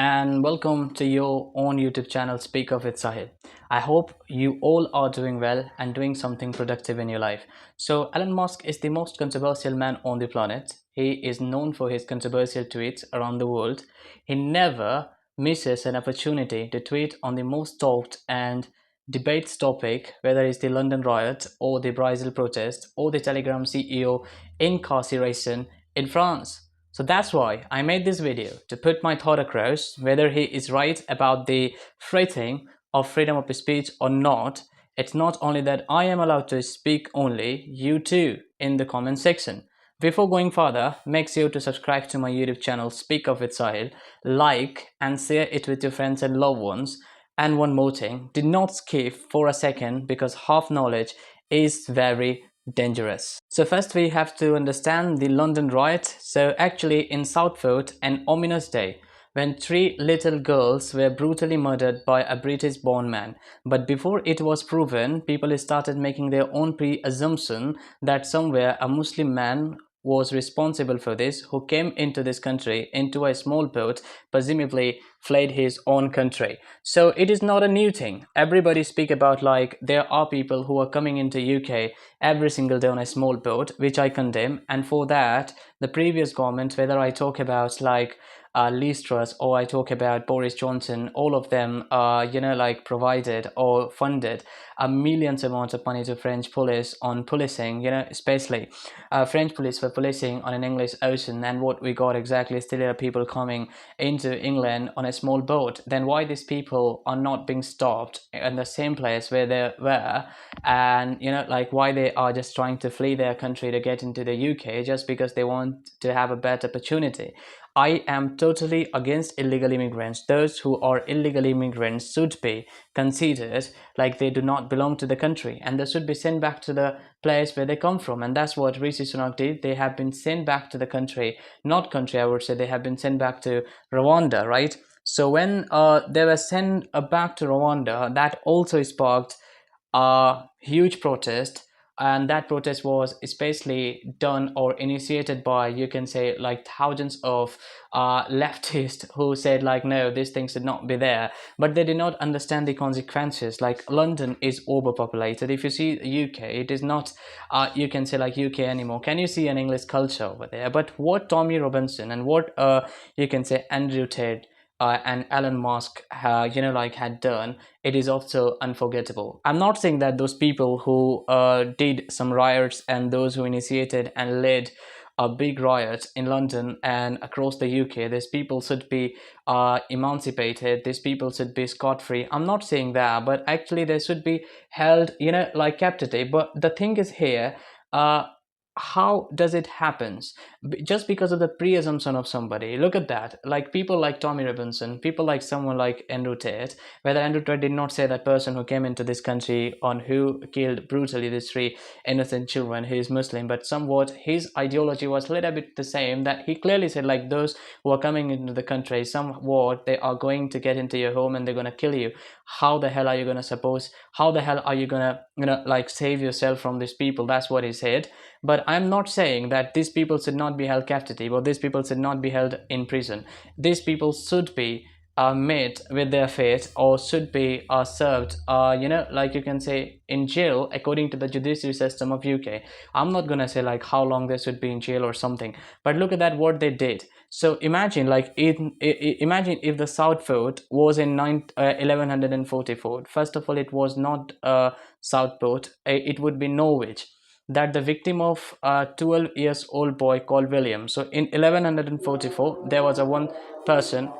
and welcome to your own YouTube channel, Speak of with Sahil. I hope you all are doing well and doing something productive in your life. So, Elon Musk is the most controversial man on the planet. He is known for his controversial tweets around the world. He never misses an opportunity to tweet on the most talked and debates topic, whether it's the London riot or the Brazil protest or the Telegram CEO incarceration in France. So that's why I made this video to put my thought across whether he is right about the threatening of freedom of speech or not. It's not only that I am allowed to speak only, you too in the comment section. Before going further, make sure to subscribe to my YouTube channel Speak of with Sahil, like and share it with your friends and loved ones. And one more thing, do not skip for a second because half knowledge is very dangerous. So first we have to understand the London riot. So actually in Southport, an ominous day when three little girls were brutally murdered by a British-born man. But before it was proven, people started making their own pre-assumption that somewhere a Muslim man was responsible for this, who came into this country into a small boat, presumably fled his own country. So it is not a new thing. Everybody speak about like there are people who are coming into UK every single day on a small boat, which I condemn. And for that, the previous government, whether I talk about like Liz Truss or I talk about Boris Johnson, all of them, like provided or funded a millions amount of money to French police on policing, especially French police were policing on an English Ocean. And what we got exactly still are people coming into England on a small boat. Then why these people are not being stopped in the same place where they were, and like why they are just trying to flee their country to get into the UK just because they want to have a better opportunity. I am totally against illegal immigrants. Those who are illegal immigrants should be considered like they do not belong to the country and they should be sent back to the place where they come from. And that's what Rishi Sunak did. They have been sent back to the country, not country, I would say, they have been sent back to Rwanda, right? So when they were sent back to Rwanda, that also sparked a huge protest, and that protest was especially done or initiated by, you can say, like thousands of leftists who said like no, these things should not be there, but they did not understand the consequences. Like London is overpopulated. If you see UK, it is not you can say like UK anymore. Can you see an English culture over there? But what Tommy Robinson and what you can say Andrew Tate and Elon Musk, had done, it is also unforgettable. I'm not saying that those people who did some riots and those who initiated and led a big riot in London and across the UK, these people should be emancipated. These people should be scot-free. I'm not saying that, but actually they should be held, like captive. But the thing is here. Uh, how does it happens? Just because of the pre-assumption of somebody. Look at that, like people like Tommy Robinson, people like someone like Andrew Tate. Whether Andrew Tate did not say that person who came into this country on who killed brutally these three innocent children, who is Muslim, but somewhat his ideology was a little bit the same, that he clearly said like those who are coming into the country, somewhat they are going to get into your home and they're going to kill you. How the hell are you going to suppose, how the hell are you going to like save yourself from these people? That's what he said. But I'm not saying that these people should not be held captive or these people should not be held in prison. These people should be met with their fate or should be served, like you can say in jail according to the judiciary system of UK. I'm not gonna say like how long they should be in jail or something, but look at that what they did. So imagine like imagine if the Southport was in 1144. First of all, it was not Southport, it would be Norwich, that the victim of a 12 years old boy called William. So in 1144 there was a one person.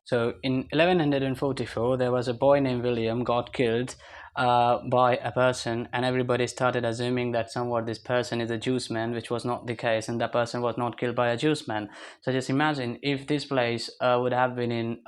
So in 1144 there was a boy named William got killed by a person, and everybody started assuming that somewhat this person is a Jewish man, which was not the case, and that person was not killed by a Jewish man. So just imagine if this place would have been in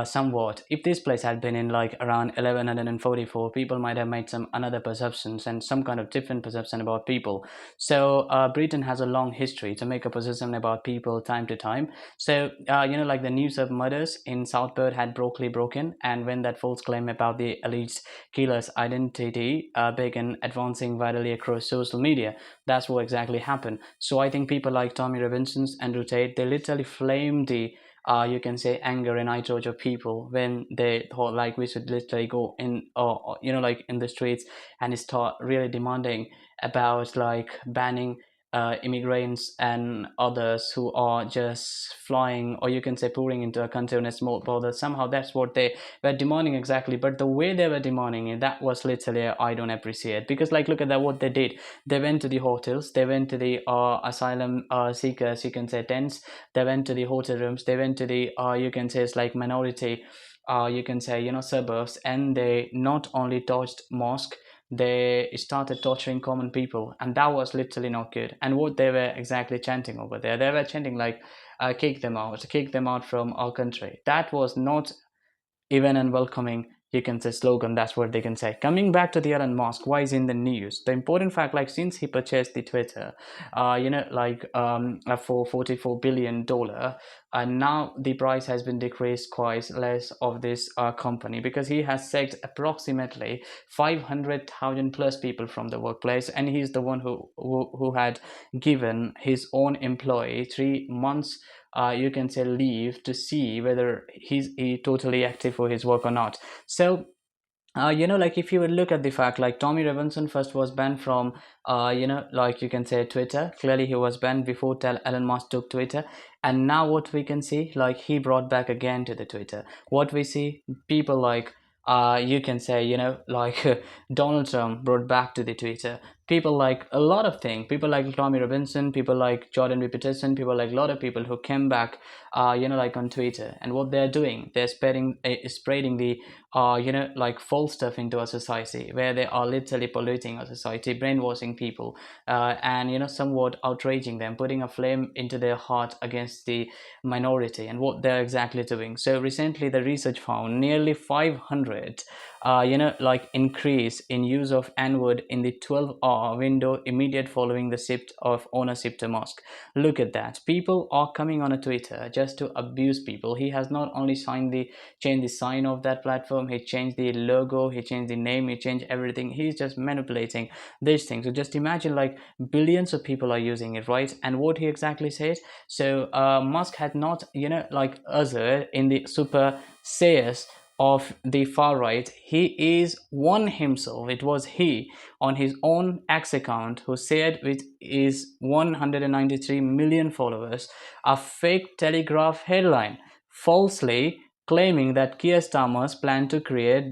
somewhat, if this place had been in like around 1144, people might have made some another perceptions and some kind of different perception about people. So Britain has a long history to make a perception about people time to time. So like the news of murders in Southport had broken, and when that false claim about the alleged killer's identity began advancing virally across social media, that's what exactly happened. So I think people like Tommy Robinson's, Andrew Tate, they literally flamed the you can say anger and outrage of people when they thought like we should literally go in, like in the streets and start really demanding about like banning immigrants and others who are just flying, or you can say pouring into a country on a small border. Somehow that's what they were demanding exactly, but the way they were demanding it, that was literally, I don't appreciate. Because like look at that, what they did, they went to the hotels, they went to the asylum seekers, you can say tents, they went to the hotel rooms, they went to the you can say it's like minority, you can say, suburbs, and they not only touched mosque, they started torturing common people, and that was literally not good. And what they were exactly chanting over there, they were chanting like, kick them out from our country. That was not even unwelcoming, you can say, slogan. That's what they can say. Coming back to the Elon Musk, why is in the news? The important fact, like since he purchased the Twitter, for $44 billion, and now the price has been decreased quite less of this company, because he has sacked approximately 500,000 plus people from the workplace, and he's the one who had given his own employee 3 months, you can say, leave to see whether he totally active for his work or not. So like if you would look at the fact, like Tommy Robinson first was banned from, like you can say Twitter. Clearly, he was banned before Elon Musk took Twitter, and now what we can see, like he brought back again to the Twitter. What we see, people like, you can say, like Donald Trump brought back to the Twitter. People like a lot of things. People like Tommy Robinson, people like Jordan B. Peterson, people like a lot of people who came back, like on Twitter. And what they're doing, they're spreading the like false stuff into our society, where they are literally polluting our society, brainwashing people, and somewhat outraging them, putting a flame into their heart against the minority, and what they're exactly doing. So recently the research found nearly 500 like increase in use of n-word in the 12-hour window immediate following the shift of ownership to Musk. Look at that, people are coming on a Twitter just to abuse people. He has not only changed the sign of that platform, he changed the logo, he changed the name, he changed everything. He's just manipulating these things. So just imagine, like, billions of people are using it, right? And what he exactly says, so Musk had not, like Azure in the super sayers of the far right. He is one himself. It was he on his own X account who said, with his 193 million followers, a fake Telegraph headline, falsely claiming that Keir Starmer's plan to create,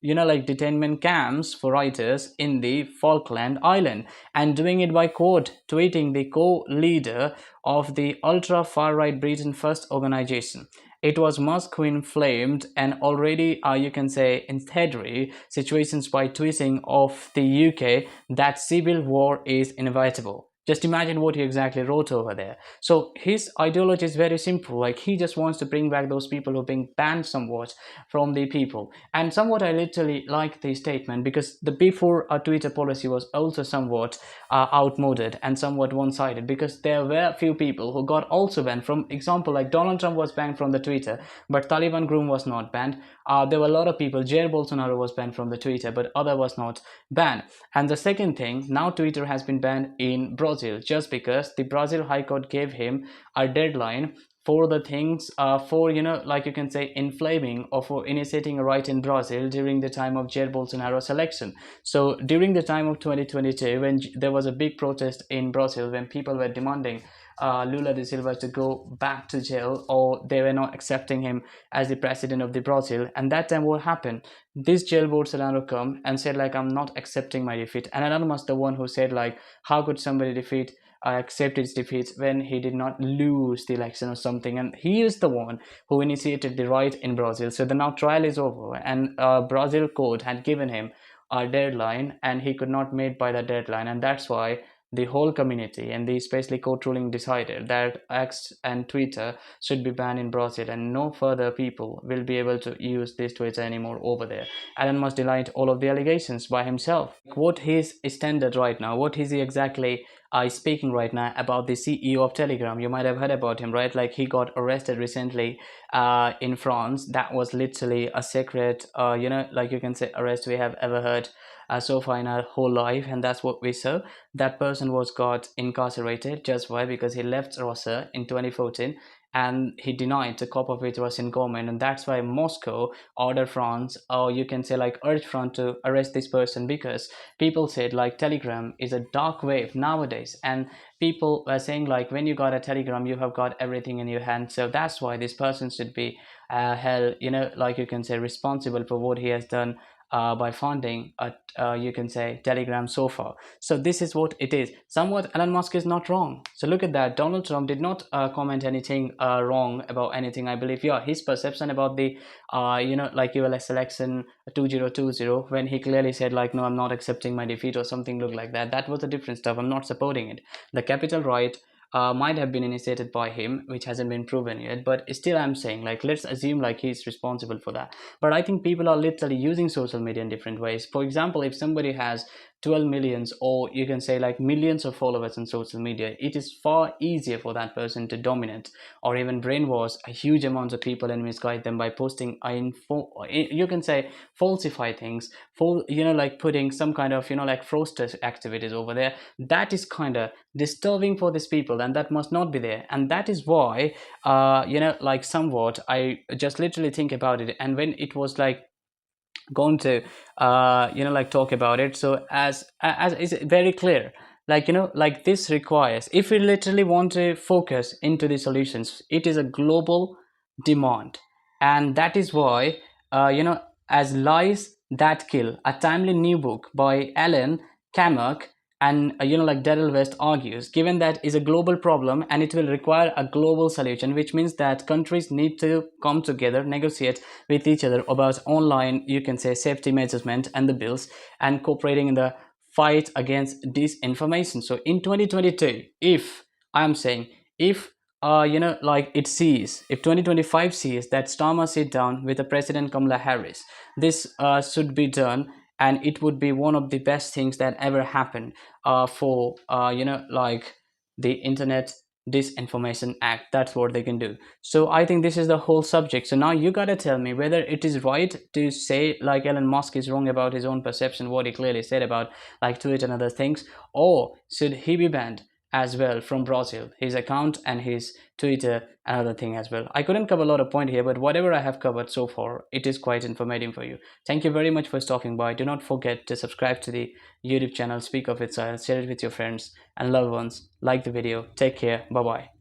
like detainment camps for writers in the Falkland Island, and doing it by quote tweeting the co-leader of the ultra-far-right Britain First organization. It was Musk who inflamed an already, you can say, incendiary situations by tweeting of the UK that civil war is inevitable. Just imagine what he exactly wrote over there. So his ideology is very simple. Like he just wants to bring back those people who are being banned somewhat from the people. And somewhat I literally like the statement, because the before a Twitter policy was also somewhat outmoded and somewhat one-sided, because there were few people who got also banned. From example, like Donald Trump was banned from the Twitter, but Taliban Groom was not banned. There were a lot of people. Jair Bolsonaro was banned from the Twitter, but other was not banned. And the second thing, now Twitter has been banned in Brazil, just because the Brazil High Court gave him a deadline for the things, for, like you can say, inflaming or for initiating a riot in Brazil during the time of Jair Bolsonaro's election. So during the time of 2022, when there was a big protest in Brazil, when people were demanding Lula da Silva to go back to jail, or they were not accepting him as the president of the Brazil. And that time what happened? This jail Bolsonaro come and said like, I'm not accepting my defeat. And Elon Musk the one who said like, how could somebody accept his defeat when he did not lose the election or something? And he is the one who initiated the riot in Brazil. So the now trial is over, and Brazil court had given him a deadline, and he could not meet by the deadline, and that's why the whole community and the especially court ruling decided that X and Twitter should be banned in Brazil, and no further people will be able to use this Twitter anymore over there. Elon Musk denied all of the allegations by himself. What his standard right now? What is he exactly speaking right now about the CEO of Telegram? You might have heard about him, right? Like he got arrested recently in France. That was literally a secret, like you can say, arrest we have ever heard so far in our whole life, and that's what we saw. That person was got incarcerated. Just why? Because he left Russia in 2014, and he denied the copy of it was in government, and that's why Moscow ordered France, or you can say like urged France to arrest this person, because people said like Telegram is a dark wave nowadays, and people were saying like when you got a Telegram you have got everything in your hand. So that's why this person should be held, like you can say responsible for what he has done by funding a you can say Telegram so far. So this is what it is. Somewhat Elon Musk is not wrong. So look at that. Donald Trump did not comment anything wrong about anything. I believe, yeah, his perception about the like US election 2020, when he clearly said like, no, I'm not accepting my defeat or something look like that. That was a different stuff. I'm not supporting it. The capital right might have been initiated by him, which hasn't been proven yet, but still I'm saying like let's assume like he's responsible for that. But I think people are literally using social media in different ways. For example, if somebody has 12 millions, or you can say like millions of followers on social media, it is far easier for that person to dominate or even brainwash a huge amounts of people and misguide them by posting info, you can say falsify things, for like putting some kind of like fraudster activities over there. That is kind of disturbing for these people, and that must not be there. And that is why like somewhat I just literally think about it, and when it was like going to like talk about it, so as is very clear, like like this requires, if we literally want to focus into the solutions, it is a global demand. And that is why as Lies That Kill, a timely new book by Alan Kamak and like Daryl West argues, given that is a global problem and it will require a global solution, which means that countries need to come together, negotiate with each other about online, you can say, safety measurement and the bills, and cooperating in the fight against disinformation. So in 2022, if I'm saying, if like it sees, if 2025 sees that Starmer sit down with the President Kamala Harris, this should be done, and it would be one of the best things that ever happened for like the Internet Disinformation Act. That's what they can do. So I think this is the whole subject. So now you gotta tell me whether it is right to say like Elon Musk is wrong about his own perception, what he clearly said about like Twitter and other things, or should he be banned as well from Brazil, his account and his Twitter and other thing as well. I couldn't cover a lot of point here, but whatever I have covered so far, it is quite informative for you. Thank you very much for stopping by. Do not forget to subscribe to the YouTube channel Speak of It Style, share it with your friends and loved ones. Like the video. Take care. Bye bye.